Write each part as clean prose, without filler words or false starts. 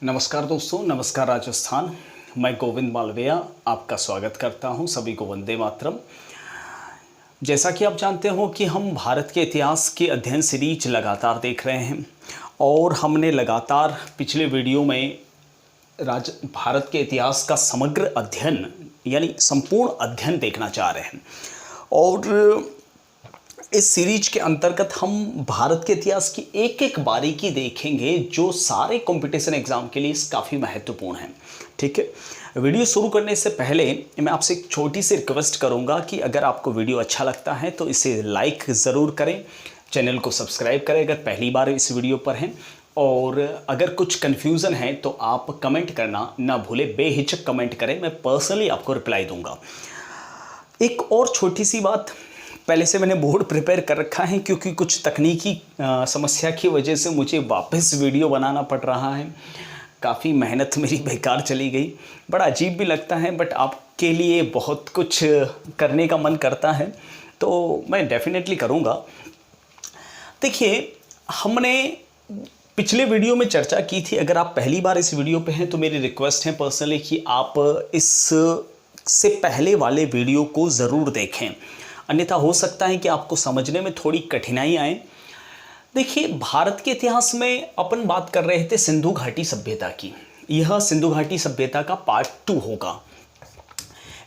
नमस्कार दोस्तों, नमस्कार राजस्थान। मैं गोविंद मालविया आपका स्वागत करता हूं। सभी को वंदे मातरम। जैसा कि आप जानते हो कि हम भारत के इतिहास की अध्ययन सीरीज लगातार देख रहे हैं और हमने लगातार पिछले वीडियो में भारत के इतिहास का समग्र अध्ययन यानी संपूर्ण अध्ययन देखना चाह रहे हैं। और इस सीरीज के अंतर्गत हम भारत के इतिहास की एक एक बारीकी देखेंगे जो सारे कंपटीशन एग्जाम के लिए काफ़ी महत्वपूर्ण है। ठीक है, वीडियो शुरू करने से पहले मैं आपसे एक छोटी सी रिक्वेस्ट करूंगा कि अगर आपको वीडियो अच्छा लगता है तो इसे लाइक ज़रूर करें, चैनल को सब्सक्राइब करें अगर पहली बार इस वीडियो पर हैं, और अगर कुछ कन्फ्यूज़न है तो आप कमेंट करना ना भूलें, बेहिचक कमेंट करें, मैं पर्सनली आपको रिप्लाई दूंगा। एक और छोटी सी बात, पहले से मैंने बोर्ड प्रिपेयर कर रखा है क्योंकि कुछ तकनीकी समस्या की वजह से मुझे वापस वीडियो बनाना पड़ रहा है। काफ़ी मेहनत मेरी बेकार चली गई, बड़ा अजीब भी लगता है, बट आपके लिए बहुत कुछ करने का मन करता है तो मैं डेफिनेटली करूँगा। देखिए, हमने पिछले वीडियो में चर्चा की थी। अगर आप पहली बार इस वीडियो पे हैं तो मेरी रिक्वेस्ट है पर्सनली कि आप इस से पहले वाले वीडियो को ज़रूर देखें, अन्यथा हो सकता है कि आपको समझने में थोड़ी कठिनाई आए। देखिए, भारत के इतिहास में अपन बात कर रहे थे सिंधु घाटी सभ्यता की। यह सिंधु घाटी सभ्यता का पार्ट 2 होगा।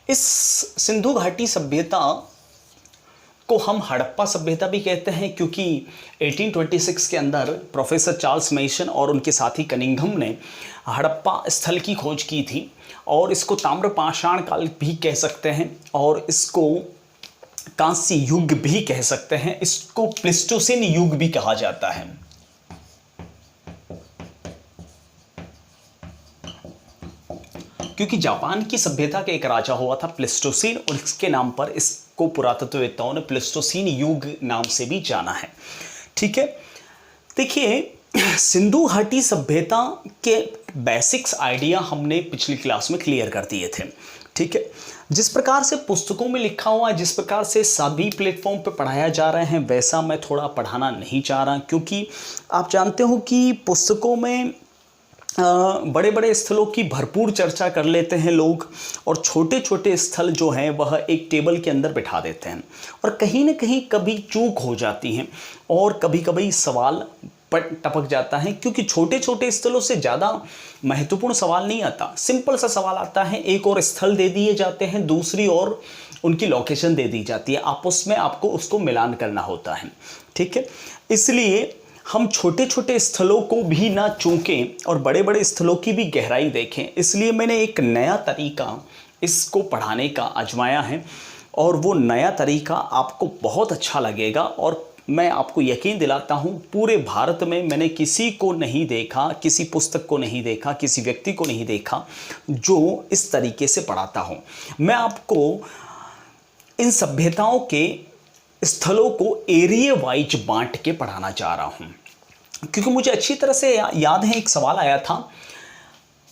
इस सिंधु घाटी सभ्यता को हम हड़प्पा सभ्यता भी कहते हैं क्योंकि 1826 के अंदर प्रोफेसर चार्ल्स मेसन और उनके साथी कनिंघम ने हड़प्पा स्थल की खोज की थी, और इसको ताम्रपाषाण काल भी कह सकते हैं और इसको कांस्य युग भी कह सकते हैं। इसको प्लेस्टोसिन युग भी कहा जाता है। क्योंकि जापान की सभ्यता के एक राजा हुआ था प्लेस्टोसिन, और इसके नाम पर इसको पुरातत्ववेत्ताओं ने प्लेस्टोसिन युग नाम से भी जाना है। ठीक है, देखिए, सिंधु घाटी सभ्यता के बेसिक्स आइडिया हमने पिछली क्लास में क्लियर कर दिए थे। ठीक है, जिस प्रकार से पुस्तकों में लिखा हुआ है, जिस प्रकार से सभी प्लेटफॉर्म पे पढ़ाया जा रहे हैं, वैसा मैं थोड़ा पढ़ाना नहीं चाह रहा, क्योंकि आप जानते हो कि पुस्तकों में बड़े बड़े स्थलों की भरपूर चर्चा कर लेते हैं लोग, और छोटे छोटे स्थल जो हैं वह एक टेबल के अंदर बिठा देते हैं, और कहीं ना कहीं कभी चूक हो जाती हैं और कभी कभी सवाल टपक जाता है, क्योंकि छोटे छोटे स्थलों से ज़्यादा महत्वपूर्ण सवाल नहीं आता। सिंपल सा सवाल आता है, एक और स्थल दे दिए जाते हैं, दूसरी और उनकी लोकेशन दे दी जाती है, आपस में आपको उसको मिलान करना होता है। ठीक है, इसलिए हम छोटे छोटे स्थलों को भी ना चूकें और बड़े बड़े स्थलों की भी गहराई देखें। इसलिए मैंने एक नया तरीका इसको पढ़ाने का आजमाया है, और वो नया तरीका आपको बहुत अच्छा लगेगा। और मैं आपको यकीन दिलाता हूँ, पूरे भारत में मैंने किसी को नहीं देखा, किसी पुस्तक को नहीं देखा, किसी व्यक्ति को नहीं देखा जो इस तरीके से पढ़ाता हो। मैं आपको इन सभ्यताओं के स्थलों को एरिया वाइज बांट के पढ़ाना चाह रहा हूँ, क्योंकि मुझे अच्छी तरह से याद है, एक सवाल आया था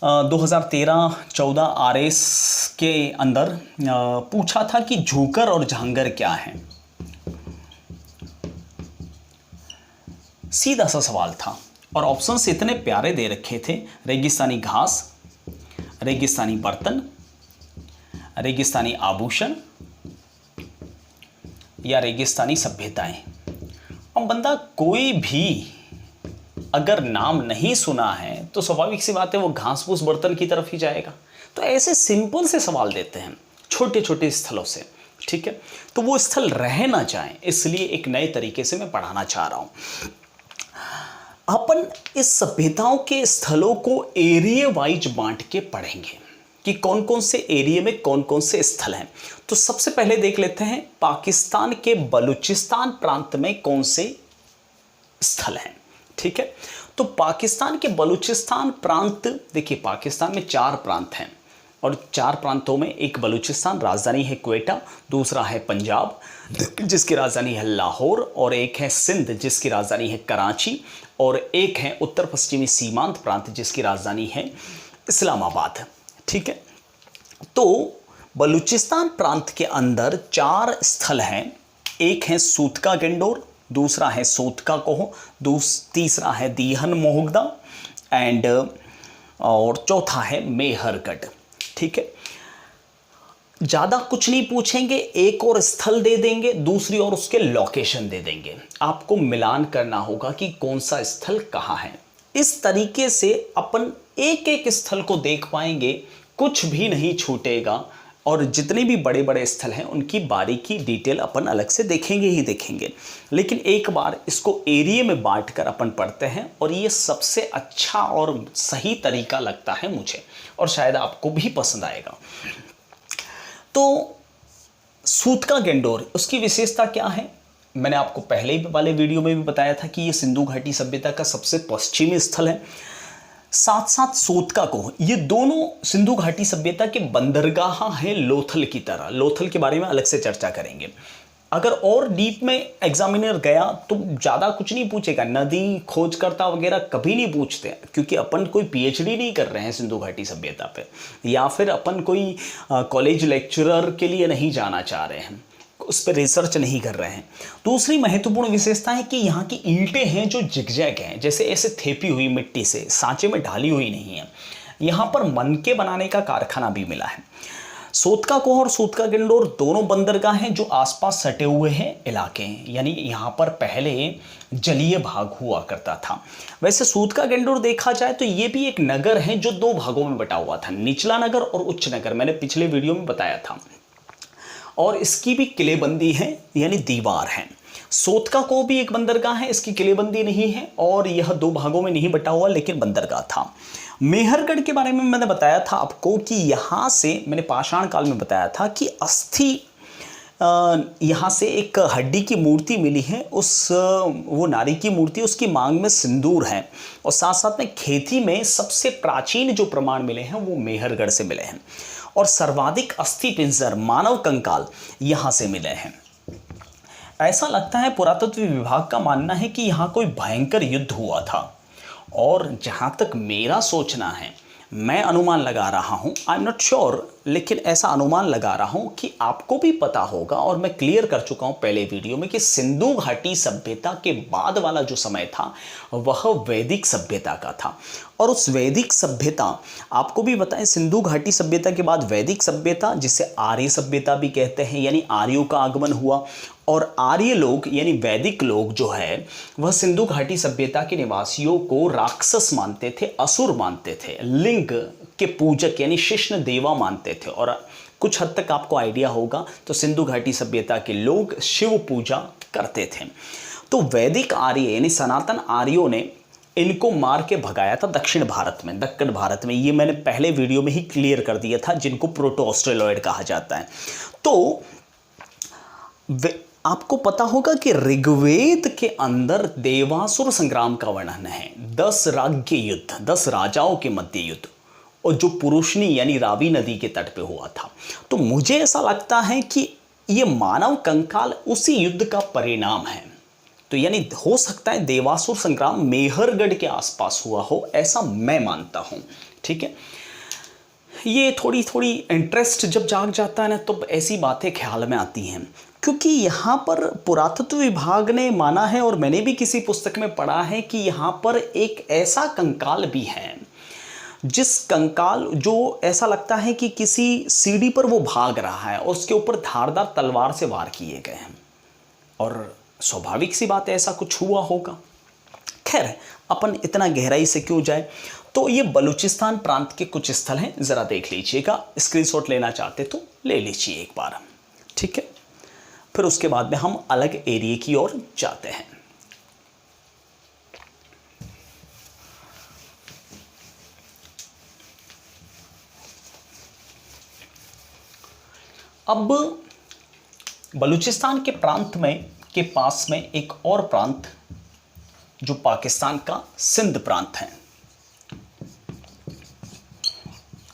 2013-14 आरएस के अंदर, पूछा था कि झूकर और झांगर क्या है। सीधा सा सवाल था, और ऑप्शंस इतने प्यारे दे रखे थे: रेगिस्तानी घास, रेगिस्तानी बर्तन, रेगिस्तानी आभूषण या रेगिस्तानी सभ्यताएं। अब बंदा कोई भी अगर नाम नहीं सुना है तो स्वाभाविक सी बात है वो घास फूस बर्तन की तरफ ही जाएगा। तो ऐसे सिंपल से सवाल देते हैं छोटे छोटे स्थलों से। ठीक है, तो वो स्थल रह ना जाएं, इसलिए एक नए तरीके से मैं पढ़ाना चाह रहा हूं। अपन इस सभ्यताओं के स्थलों को एरिया वाइज बांट के पढ़ेंगे कि कौन कौन से एरिया में कौन कौन से स्थल हैं। तो सबसे पहले देख लेते हैं पाकिस्तान के बलूचिस्तान प्रांत में कौन से स्थल हैं। ठीक है, तो पाकिस्तान के बलूचिस्तान प्रांत, देखिए पाकिस्तान में 4 प्रांत हैं, और 4 प्रांतों में एक बलूचिस्तान, राजधानी है क्वेटा, दूसरा है पंजाब जिसकी राजधानी है लाहौर, और एक है सिंध जिसकी राजधानी है कराची, और एक है उत्तर पश्चिमी सीमांत प्रांत जिसकी राजधानी है इस्लामाबाद। ठीक है, तो बलूचिस्तान प्रांत के अंदर 4 स्थल हैं। एक है सूतका गेंडोर, दूसरा है सोतका कोह, तीसरा है दीहन मोहगदा एंड और चौथा है मेहरगढ़। ठीक है, ज़्यादा कुछ नहीं पूछेंगे, एक और स्थल दे देंगे, दूसरी और उसके लोकेशन दे देंगे, आपको मिलान करना होगा कि कौन सा स्थल कहाँ है। इस तरीके से अपन एक एक स्थल को देख पाएंगे, कुछ भी नहीं छूटेगा, और जितने भी बड़े बड़े स्थल हैं उनकी बारीकी डिटेल अपन अलग से देखेंगे ही देखेंगे। लेकिन एक बार इसको एरिया में बांट कर अपन पढ़ते हैं, और ये सबसे अच्छा और सही तरीका लगता है मुझे, और शायद आपको भी पसंद आएगा। तो सूतका गेंडोर, उसकी विशेषता क्या है? मैंने आपको पहले ही वाले वीडियो में भी बताया था कि ये सिंधु घाटी सभ्यता का सबसे पश्चिमी स्थल है। साथ साथ सूतका को, ये दोनों सिंधु घाटी सभ्यता के बंदरगाह हैं लोथल की तरह। लोथल के बारे में अलग से चर्चा करेंगे। अगर और डीप में एग्जामिनर गया तो ज़्यादा कुछ नहीं पूछेगा, नदी खोजकर्ता वगैरह कभी नहीं पूछते, क्योंकि अपन कोई पीएचडी नहीं कर रहे हैं सिंधु घाटी सभ्यता पे, या फिर अपन कोई कॉलेज लेक्चरर के लिए नहीं जाना चाह रहे हैं, उस पर रिसर्च नहीं कर रहे हैं। दूसरी महत्वपूर्ण विशेषता है कि यहाँ की ईंटें हैं जो जिगजैग हैं, जैसे ऐसे थेपी हुई मिट्टी से, सांचे में ढाली हुई नहीं है। यहाँ पर मनके बनाने का कारखाना भी मिला है। सूतका कोह और सूतका गेंडोर दोनों बंदरगाह हैं जो आसपास सटे हुए हैं इलाके हैं, यानी यहाँ पर पहले जलीय भाग हुआ करता था। वैसे सूतका गेंडोर देखा जाए तो ये भी एक नगर है जो दो भागों में बटा हुआ था, निचला नगर और उच्च नगर, मैंने पिछले वीडियो में बताया था। और इसकी भी किलेबंदी है, यानी दीवार है। सूतका को भी एक बंदरगाह है, इसकी किलेबंदी नहीं है, और यह दो भागों में नहीं बटा हुआ, लेकिन बंदरगाह था। मेहरगढ़ के बारे में मैंने बताया था आपको कि यहाँ से, मैंने पाषाण काल में बताया था कि अस्थि, यहाँ से एक हड्डी की मूर्ति मिली है, वो नारी की मूर्ति, उसकी मांग में सिंदूर है, और साथ साथ में खेती में सबसे प्राचीन जो प्रमाण मिले हैं वो मेहरगढ़ से मिले हैं, और सर्वाधिक अस्थि पिंजर, मानव कंकाल यहाँ से मिले हैं। ऐसा लगता है पुरातत्व विभाग का मानना है कि यहाँ कोई भयंकर युद्ध हुआ था, और जहाँ तक मेरा सोचना है, मैं अनुमान लगा रहा हूँ, आई एम नॉट श्योर, लेकिन ऐसा अनुमान लगा रहा हूँ कि आपको भी पता होगा, और मैं क्लियर कर चुका हूँ पहले वीडियो में, कि सिंधु घाटी सभ्यता के बाद वाला जो समय था वह वैदिक सभ्यता का था। और उस वैदिक सभ्यता, आपको भी बताएं, सिंधु घाटी सभ्यता के बाद वैदिक सभ्यता, जिसे आर्य सभ्यता भी कहते हैं, यानी आर्यों का आगमन हुआ, और आर्य लोग यानी वैदिक लोग जो है वह सिंधु घाटी सभ्यता के निवासियों को राक्षस मानते थे, असुर मानते थे, लिंग के पूजक यानी शिष्ण देवा मानते थे, और कुछ हद तक आपको आइडिया होगा तो सिंधु घाटी सभ्यता के लोग शिव पूजा करते थे। तो वैदिक आर्य यानी सनातन आर्यों ने इनको मार के भगाया था दक्षिण भारत में, दक्कन भारत में। ये मैंने पहले वीडियो में ही क्लियर कर दिया था, जिनको प्रोटो ऑस्ट्रेलॉइड कहा जाता है। तो आपको पता होगा कि ऋग्वेद के अंदर देवासुर संग्राम का वर्णन है, 10 राज्य युद्ध, 10 राजाओं के मध्य युद्ध, और जो पुरुषनी यानी रावी नदी के तट पे हुआ था। तो मुझे ऐसा लगता है कि ये मानव कंकाल उसी युद्ध का परिणाम है। तो यानी हो सकता है देवासुर संग्राम मेहरगढ़ के आसपास हुआ हो, ऐसा मैं मानता हूँ। ठीक है, ये थोड़ी थोड़ी इंटरेस्ट जब जाग जाता है ना, तो ऐसी बातें ख्याल में आती हैं, क्योंकि यहाँ पर पुरातत्व विभाग ने माना है, और मैंने भी किसी पुस्तक में पढ़ा है कि यहाँ पर एक ऐसा कंकाल भी है, जिस कंकाल जो ऐसा लगता है कि किसी सीढ़ी पर वो भाग रहा है, और उसके ऊपर धारदार तलवार से वार किए गए हैं, और स्वाभाविक सी बात है ऐसा कुछ हुआ होगा। खैर, अपन इतना गहराई से क्यों जाए। तो ये बलूचिस्तान प्रांत के कुछ स्थल हैं, ज़रा देख लीजिएगा, स्क्रीनशॉट लेना चाहते तो ले लीजिए एक बार। ठीक है, फिर उसके बाद में हम अलग एरिया की ओर जाते हैं। अब बलूचिस्तान के प्रांत में के पास में एक और प्रांत जो पाकिस्तान का सिंध प्रांत है।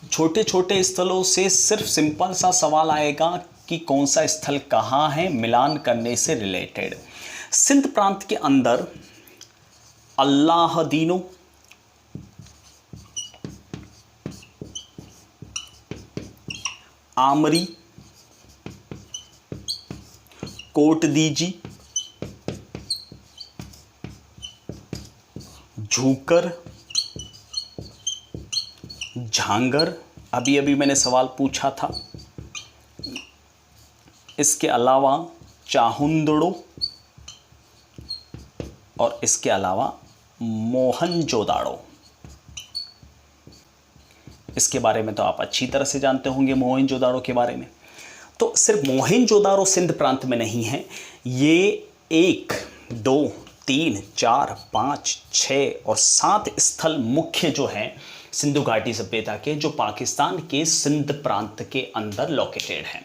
छोटे छोटे स्थलों से सिर्फ सिंपल सा सवाल आएगा कि कौन सा स्थल कहाँ है, मिलान करने से रिलेटेड। सिंध प्रांत के अंदर अल्लाहदीनो, आमरी, कोटदीजी, झूकर, झांगर, अभी अभी मैंने सवाल पूछा था। इसके अलावा चाहुंदड़ो और इसके अलावा मोहनजोदाड़ो। इसके बारे में तो आप अच्छी तरह से जानते होंगे, मोहनजोदाड़ो के बारे में। तो सिर्फ मोहनजोदाड़ो सिंध प्रांत में नहीं है, ये 1, 2, 3, 4, 5, 6 और 7 स्थल मुख्य जो हैं सिंधु घाटी सभ्यता के, जो पाकिस्तान के सिंध प्रांत के अंदर लोकेटेड हैं।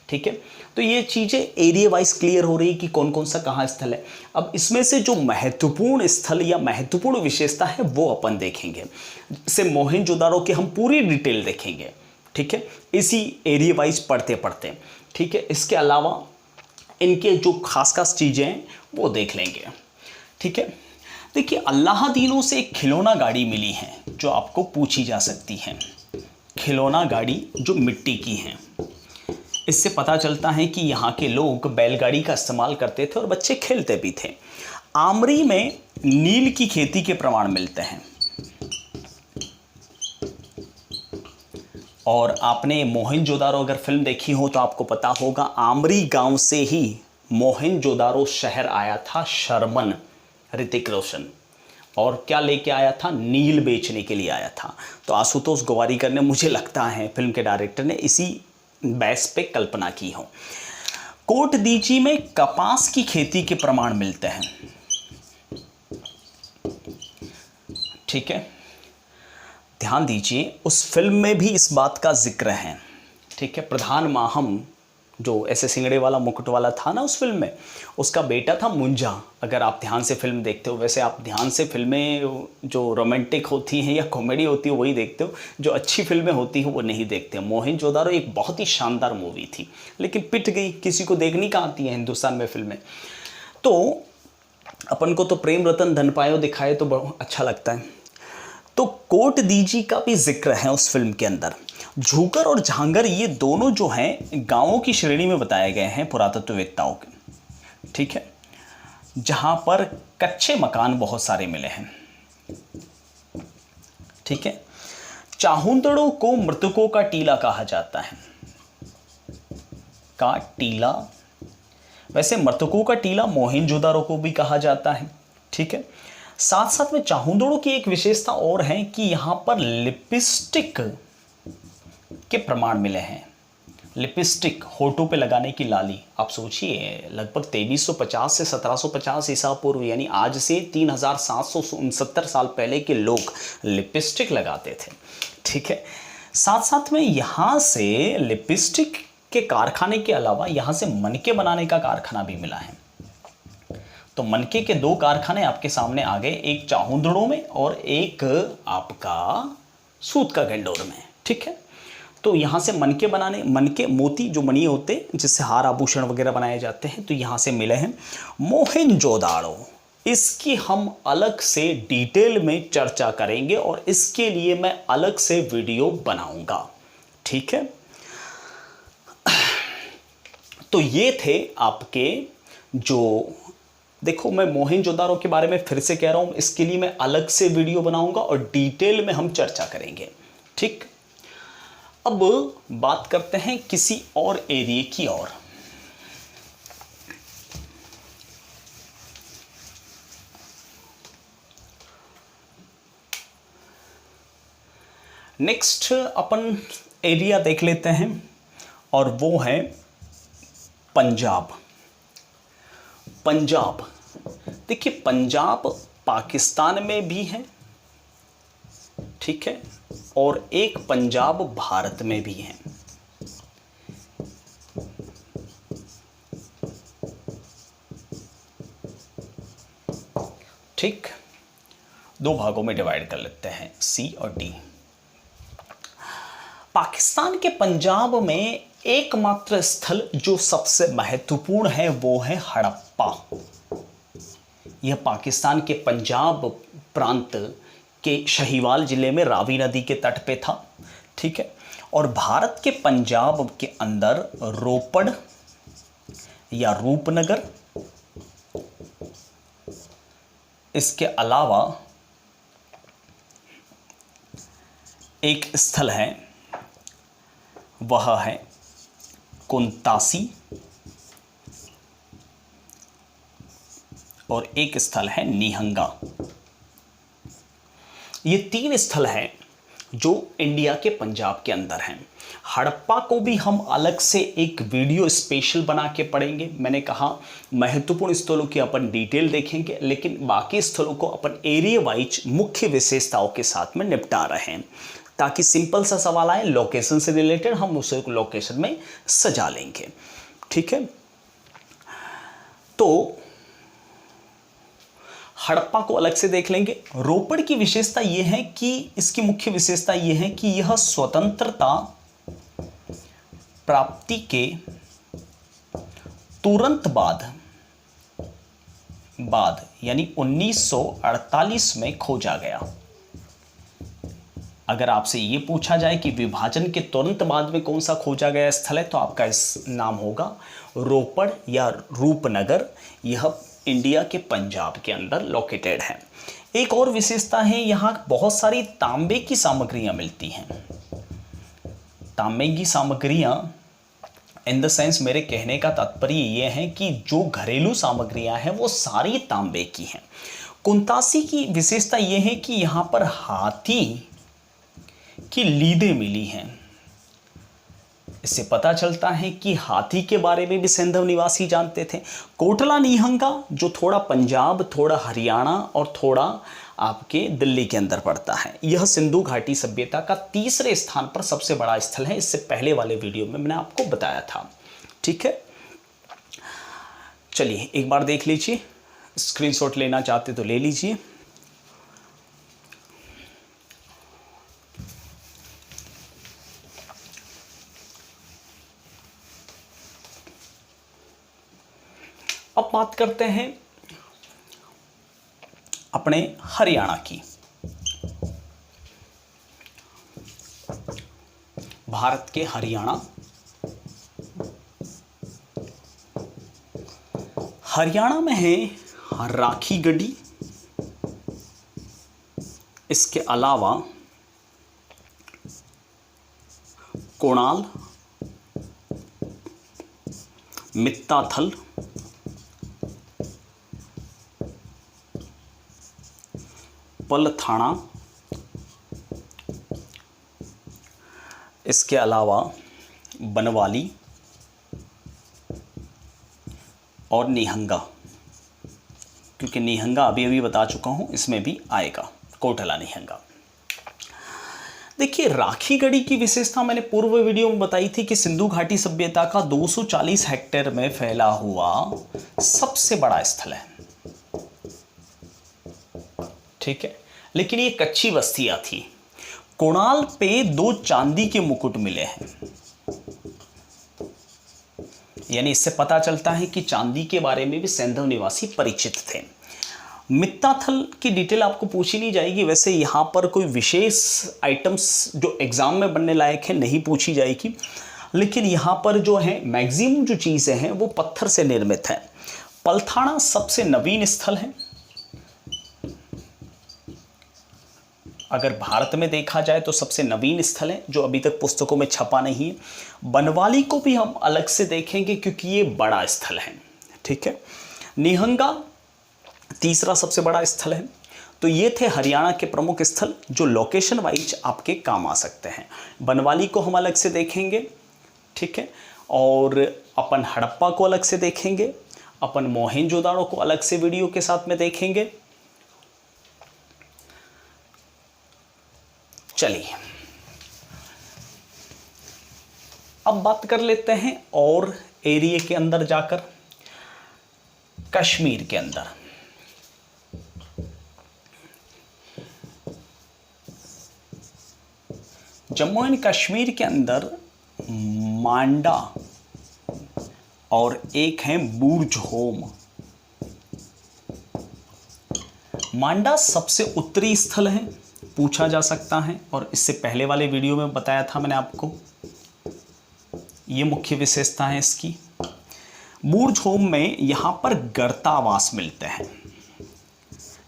ठीक है, तो ये चीज़ें एरिया वाइज क्लियर हो रही कि कौन कौन सा कहाँ स्थल है। अब इसमें से जो महत्वपूर्ण स्थल या महत्वपूर्ण विशेषता है वो अपन देखेंगे। जैसे मोहनजोदाड़ो की हम पूरी डिटेल देखेंगे, ठीक है, इसी एरिया वाइज पढ़ते पढ़ते। ठीक है, इसके अलावा इनके जो खास खास चीज़ें हैं वो देख लेंगे। ठीक है, देखिए अल्लादीनों से एक खिलौना गाड़ी मिली है जो आपको पूछी जा सकती है। खिलौना गाड़ी जो मिट्टी की है, इससे पता चलता है कि यहाँ के लोग बैलगाड़ी का इस्तेमाल करते थे और बच्चे खेलते भी थे। आमरी में नील की खेती के प्रमाण मिलते हैं। और आपने मोहनजोदाड़ो अगर फिल्म देखी हो तो आपको पता होगा, आमरी गांव से ही मोहनजोदाड़ो शहर आया था शर्मन, ऋतिक रोशन, और क्या लेके आया था, नील बेचने के लिए आया था। तो आशुतोष गोवारिकर ने, मुझे लगता है फिल्म के डायरेक्टर ने, इसी बेस पे कल्पना की हो। कोट दीची में कपास की खेती के प्रमाण मिलते हैं। ठीक है, ध्यान दीजिए उस फिल्म में भी इस बात का जिक्र है। ठीक है, प्रधान माहम जो ऐसे सिंगड़े वाला मुकुट वाला था ना उस फिल्म में, उसका बेटा था मुंजा। अगर आप ध्यान से फिल्म देखते हो, वैसे आप ध्यान से फिल्में जो रोमांटिक होती हैं या कॉमेडी होती है वही देखते हो, जो अच्छी फिल्में होती हैं वो नहीं देखते हो। मोहनजोदाड़ो एक बहुत ही शानदार मूवी थी, लेकिन पिट गई, किसी को देखनी कहाँ आती है हिंदुस्तान में फिल्में। तो अपन को तो प्रेम रतन धन पायो दिखाए तो बहुत अच्छा लगता है। तो कोट दीजी का भी जिक्र है उस फिल्म के अंदर। झूकर और झांगर ये दोनों जो हैं गांवों की श्रेणी में बताए गए हैं पुरातत्ववेत्ताओं के। ठीक है, जहां पर कच्चे मकान बहुत सारे मिले हैं। ठीक है, चाहुंदड़ो को मृतकों का टीला कहा जाता है। का टीला, वैसे मृतकों का टीला मोहनजोदाड़ो को भी कहा जाता है। ठीक है, साथ साथ में चाहुंदड़ो की एक विशेषता और है कि यहां पर लिपस्टिक के प्रमाण मिले हैं। लिपस्टिक, होठों पे लगाने की लाली। आप सोचिए लगभग 2350 से 1750 ईसा पूर्व, यानी आज से 3769 साल पहले के लोग लिपस्टिक लगाते थे। ठीक है, साथ साथ में यहाँ से लिपस्टिक के कारखाने के अलावा यहाँ से मनके बनाने का कारखाना भी मिला है। तो मनके के 2 कारखाने आपके सामने आ गए, एक चाहुंदड़ो में और एक आपका सूत का गंडोर में। ठीक है, तो यहाँ से मनके बनाने, मनके मोती जो मणि होते हैं जिससे हार आभूषण वगैरह बनाए जाते हैं, तो यहाँ से मिले हैं। मोहनजोदाड़ो, इसकी हम अलग से डिटेल में चर्चा करेंगे और इसके लिए मैं अलग से वीडियो बनाऊंगा। ठीक है, तो ये थे आपके जो, देखो मैं मोहनजोदाड़ो के बारे में फिर से कह रहा हूँ, इसके लिए मैं अलग से वीडियो बनाऊंगा और डिटेल में हम चर्चा करेंगे। ठीक, अब बात करते हैं किसी और एरिया की ओर। नेक्स्ट अपन एरिया देख लेते हैं और वो है पंजाब। पंजाब, देखिए पंजाब पाकिस्तान में भी है, ठीक है, और एक पंजाब भारत में भी है। ठीक, 2 भागों में डिवाइड कर लेते हैं, सी और डी। पाकिस्तान के पंजाब में एकमात्र स्थल जो सबसे महत्वपूर्ण है वो है हड़प्पा। यह पाकिस्तान के पंजाब प्रांत के शहीवाल जिले में रावी नदी के तट पे था। ठीक है, और भारत के पंजाब के अंदर रोपड़ या रूपनगर, इसके अलावा एक स्थल है वह है कुंतासी और एक स्थल है निहंगा। ये 3 स्थल हैं जो इंडिया के पंजाब के अंदर हैं। हड़प्पा को भी हम अलग से एक वीडियो स्पेशल बना के पढ़ेंगे। मैंने कहा महत्वपूर्ण स्थलों की अपन डिटेल देखेंगे, लेकिन बाकी स्थलों को अपन एरिया वाइज मुख्य विशेषताओं के साथ में निपटा रहे हैं, ताकि सिंपल सा सवाल आए लोकेशन से रिलेटेड, हम उसे लोकेशन में सजा लेंगे। ठीक है, तो हड़प्पा को अलग से देख लेंगे। रोपड़ की विशेषता यह है कि इसकी मुख्य विशेषता यह है कि यह स्वतंत्रता प्राप्ति के तुरंत बाद यानी 1948 में खोजा गया। अगर आपसे यह पूछा जाए कि विभाजन के तुरंत बाद में कौन सा खोजा गया स्थल है, तो आपका इस नाम होगा रोपड़ या रूपनगर। यह इंडिया के पंजाब के अंदर लोकेटेड है। एक और विशेषता है, यहाँ बहुत सारी तांबे की सामग्रियां मिलती हैं। तांबे की सामग्रियां इन द सेंस, मेरे कहने का तात्पर्य यह है कि जो घरेलू सामग्रियां हैं वो सारी तांबे की हैं। कुंतासी की विशेषता यह है कि यहाँ पर हाथी की लीदें मिली हैं। इससे पता चलता है कि हाथी के बारे में भी सिंधव निवासी जानते थे। कोटला निहंगा जो थोड़ा पंजाब, थोड़ा हरियाणा और थोड़ा आपके दिल्ली के अंदर पड़ता है, यह सिंधु घाटी सभ्यता का तीसरे स्थान पर सबसे बड़ा स्थल है। इससे पहले वाले वीडियो में मैंने आपको बताया था। ठीक है, चलिए एक बार देख लीजिए। स्क्रीनशॉट लेना चाहते तो ले लीजिए। अब बात करते हैं अपने हरियाणा की। भारत के हरियाणा में है राखी गढ़ी, इसके अलावा कोणाल, मित्ताथल, पलथाना, इसके अलावा बनवाली और निहंगा, क्योंकि निहंगा अभी बता चुका हूं, इसमें भी आएगा कोटला निहंगा। देखिए, राखी गढ़ी की विशेषता मैंने पूर्व वीडियो में बताई थी कि सिंधु घाटी सभ्यता का 240 हेक्टेयर में फैला हुआ सबसे बड़ा स्थल है। ठीक है, लेकिन ये कच्ची बस्तियां थी। कोणाल पे 2 चांदी के मुकुट मिले हैं, यानी इससे पता चलता है कि चांदी के बारे में भी सिंधव निवासी परिचित थे। मित्ताथल की डिटेल आपको पूछी नहीं जाएगी। वैसे यहाँ पर कोई विशेष आइटम्स जो एग्जाम में बनने लायक है नहीं पूछी जाएगी, लेकिन यहाँ पर जो है मैक्सिमम जो चीज़ें हैं वो पत्थर से निर्मित है। पलथाना सबसे नवीन स्थल है। अगर भारत में देखा जाए तो सबसे नवीन स्थल है जो अभी तक पुस्तकों में छपा नहीं है। बनवाली को भी हम अलग से देखेंगे क्योंकि ये बड़ा स्थल है। ठीक है, निहंगा तीसरा सबसे बड़ा स्थल है। तो ये थे हरियाणा के प्रमुख स्थल जो लोकेशन वाइज आपके काम आ सकते हैं। बनवाली को हम अलग से देखेंगे। ठीक है, और अपन हड़प्पा को अलग से देखेंगे, अपन मोहनजोदाड़ो को अलग से वीडियो के साथ में देखेंगे। चलिए अब बात कर लेते हैं और एरिया के अंदर जाकर कश्मीर के अंदर। जम्मू एंड कश्मीर के अंदर मांडा और एक है बुर्जहोम। मांडा सबसे उत्तरी स्थल है, पूछा जा सकता है, और इससे पहले वाले वीडियो में बताया था मैंने आपको, ये मुख्य विशेषता है इसकी। बुर्जहोम में यहाँ पर गर्तावास मिलते हैं,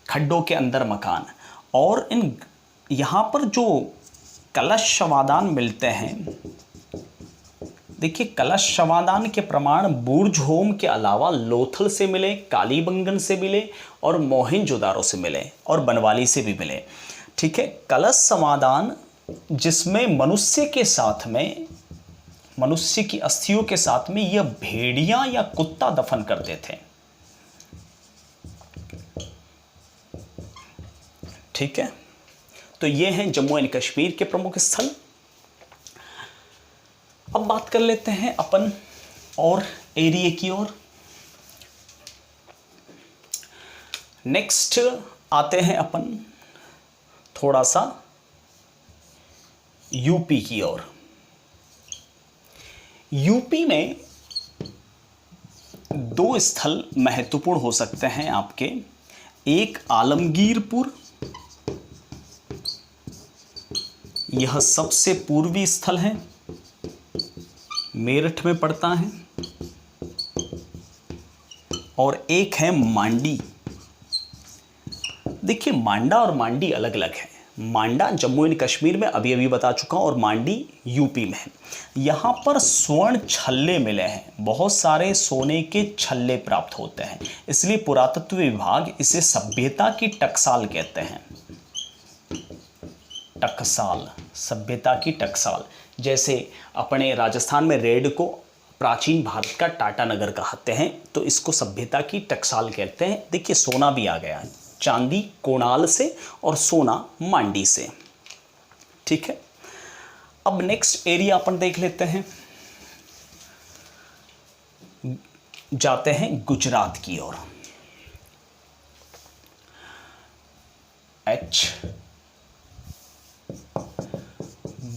खड्डों के अंदर मकान, और इन यहाँ पर जो कलश समाधान मिलते हैं, देखिए कलश समाधान के प्रमाण बुर्जहोम के अलावा लोथल से मिले, कालीबंगन से मिले और मोहनजोदारो से मिले और बनवाली से भी मिले। ठीक है, कलश समाधान जिसमें मनुष्य के साथ में, मनुष्य की अस्थियों के साथ में यह भेड़िया या कुत्ता दफन करते थे। ठीक है, तो ये हैं जम्मू एंड कश्मीर के प्रमुख स्थल। अब बात कर लेते हैं अपन और एरिया की ओर। नेक्स्ट आते हैं अपन थोड़ा सा यूपी की ओर। यूपी में दो स्थल महत्वपूर्ण हो सकते हैं आपके, एक आलमगीरपुर, यह सबसे पूर्वी स्थल है, मेरठ में पड़ता है, और एक है मांडी। देखिए मांडा और मांडी अलग अलग है। मांडा जम्मू एंड कश्मीर में अभी अभी बता चुका हूं, और मांडी यूपी में है। यहां पर स्वर्ण छल्ले मिले हैं, बहुत सारे सोने के छल्ले प्राप्त होते हैं, इसलिए पुरातत्व विभाग इसे सभ्यता की टकसाल कहते हैं। टकसाल, सभ्यता की टकसाल। जैसे अपने राजस्थान में रेड को प्राचीन भारत का टाटा नगर कहते हैं, तो इसको सभ्यता की टकसाल कहते हैं। देखिए सोना भी आ गया है, चांदी कोणाल से और सोना मांडी से। ठीक है, अब नेक्स्ट एरिया अपन देख लेते हैं, जाते हैं गुजरात की ओर।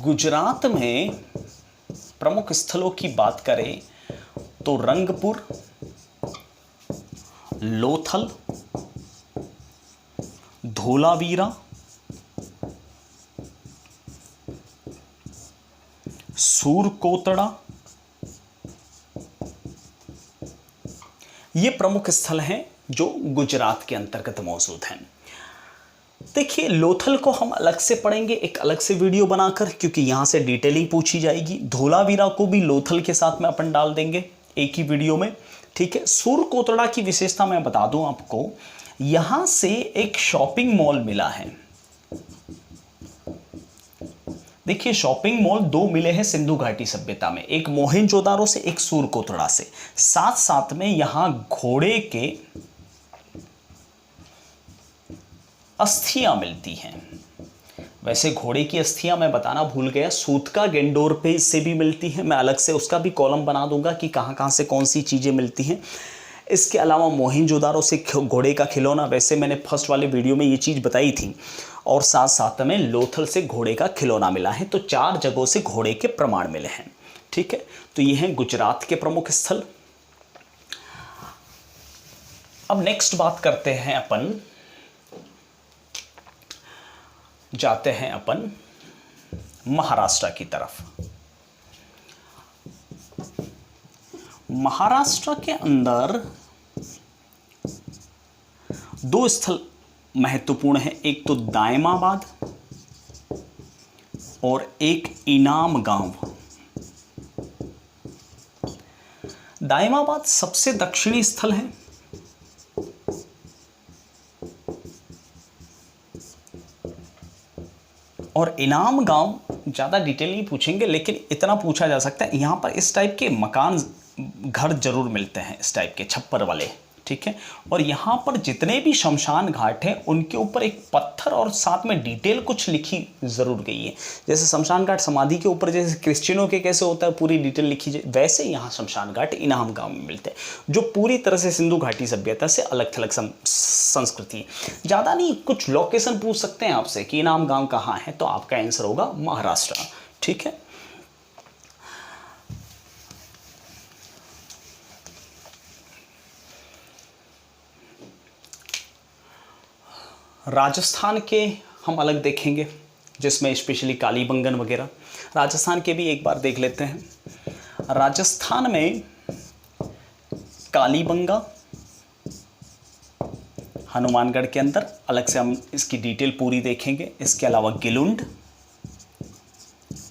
गुजरात में प्रमुख स्थलों की बात करें तो रंगपुर, लोथल, धोलावीरा, सूरकोतड़ा, ये प्रमुख स्थल हैं जो गुजरात के अंतर्गत मौजूद हैं। देखिए लोथल को हम अलग से पढ़ेंगे, एक अलग से वीडियो बनाकर, क्योंकि यहां से डिटेलिंग पूछी जाएगी। धोलावीरा को भी लोथल के साथ में अपन डाल देंगे एक ही वीडियो में। ठीक है, सूरकोतड़ा की विशेषता मैं बता दूं आपको, यहां से एक शॉपिंग मॉल मिला है। देखिए शॉपिंग मॉल दो मिले हैं सिंधु घाटी सभ्यता में, एक मोहनजोदारो से, एक सूरकोतड़ा से। साथ साथ में यहां घोड़े के अस्थियां मिलती हैं। वैसे घोड़े की अस्थियां मैं बताना भूल गया, सूतका गेंडोर पे से भी मिलती हैं, मैं अलग से उसका भी कॉलम बना दूंगा कि कहां कहां से कौन सी चीजें मिलती हैं। इसके अलावा मोहनजोदारो से घोड़े का खिलौना, वैसे मैंने फर्स्ट वाले वीडियो में ये चीज़ बताई थी, और साथ साथ में लोथल से घोड़े का खिलौना मिला है। तो 4 जगहों से घोड़े के प्रमाण मिले हैं। ठीक है, तो ये हैं गुजरात के प्रमुख स्थल। अब नेक्स्ट बात करते हैं अपन, जाते हैं अपन महाराष्ट्र की तरफ। महाराष्ट्र के अंदर दो स्थल महत्वपूर्ण है, एक तो दायमाबाद और एक इनाम गांव। दायमाबाद सबसे दक्षिणी स्थल है, और इनाम गांव ज़्यादा डिटेल नहीं पूछेंगे, लेकिन इतना पूछा जा सकता है यहाँ पर इस टाइप के मकान घर जरूर मिलते हैं, इस टाइप के छप्पर वाले। ठीक है, और यहाँ पर जितने भी शमशान घाट हैं उनके ऊपर एक पत्थर और साथ में डिटेल कुछ लिखी ज़रूर गई है। जैसे शमशान घाट समाधि के ऊपर जैसे क्रिश्चियनों के कैसे होता है पूरी डिटेल लिखी जाए, वैसे यहाँ शमशान घाट इनाम गांव में मिलते हैं, जो पूरी तरह से सिंधु घाटी सभ्यता से अलग थलग संस्कृति है। ज़्यादा नहीं, कुछ लोकेशन पूछ सकते हैं आपसे कि इनाम गांव कहाँ है, तो आपका आंसर होगा महाराष्ट्र। ठीक है, राजस्थान के हम अलग देखेंगे, जिसमें स्पेशली कालीबंगन वगैरह। राजस्थान के भी एक बार देख लेते हैं। राजस्थान में कालीबंगा, हनुमानगढ़ के अंदर अलग से हम इसकी डिटेल पूरी देखेंगे। इसके अलावा गिलुंड,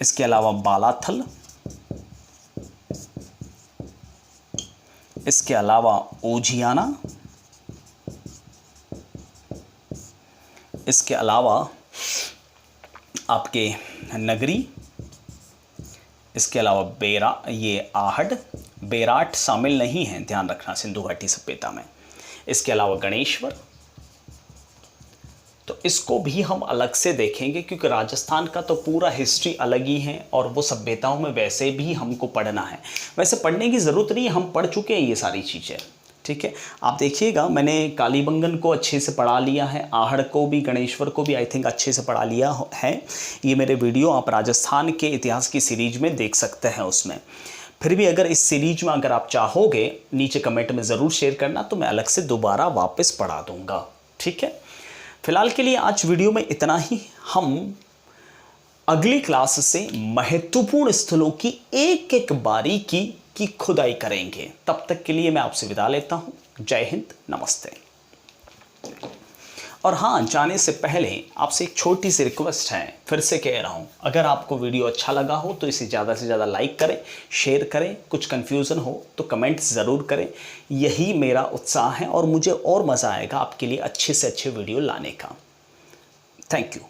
इसके अलावा बालाथल, इसके अलावा ओजियाना, इसके अलावा आपके नगरी, इसके अलावा ये आहट, बेराट शामिल नहीं है, ध्यान रखना सिंधु घाटी सभ्यता में। इसके अलावा गणेश्वर, तो इसको भी हम अलग से देखेंगे क्योंकि राजस्थान का तो पूरा हिस्ट्री अलग ही है और वो सभ्यताओं में वैसे भी हमको पढ़ना है। वैसे पढ़ने की ज़रूरत नहीं, हम पढ़ चुके हैं ये सारी चीज़ें, ठीक है। आप देखिएगा मैंने कालीबंगन को अच्छे से पढ़ा लिया है, आहड़ को भी, गणेश्वर को भी आई थिंक अच्छे से पढ़ा लिया है। ये मेरे वीडियो आप राजस्थान के इतिहास की सीरीज में देख सकते हैं उसमें। फिर भी अगर इस सीरीज में अगर आप चाहोगे नीचे कमेंट में ज़रूर शेयर करना, तो मैं अलग से दोबारा वापस पढ़ा दूँगा, ठीक है। फिलहाल के लिए आज वीडियो में इतना ही। हम अगली क्लास से महत्वपूर्ण स्थलों की एक एक बारीकी की खुदाई करेंगे। तब तक के लिए मैं आपसे विदा लेता हूं। जय हिंद, नमस्ते। और हाँ, जाने से पहले आपसे एक छोटी सी रिक्वेस्ट है, फिर से कह रहा हूँ, अगर आपको वीडियो अच्छा लगा हो तो इसे ज़्यादा से ज़्यादा लाइक करें, शेयर करें, कुछ कन्फ्यूज़न हो तो कमेंट ज़रूर करें। यही मेरा उत्साह है और मुझे और मज़ा आएगा आपके लिए अच्छे से अच्छे वीडियो लाने का। Thank you.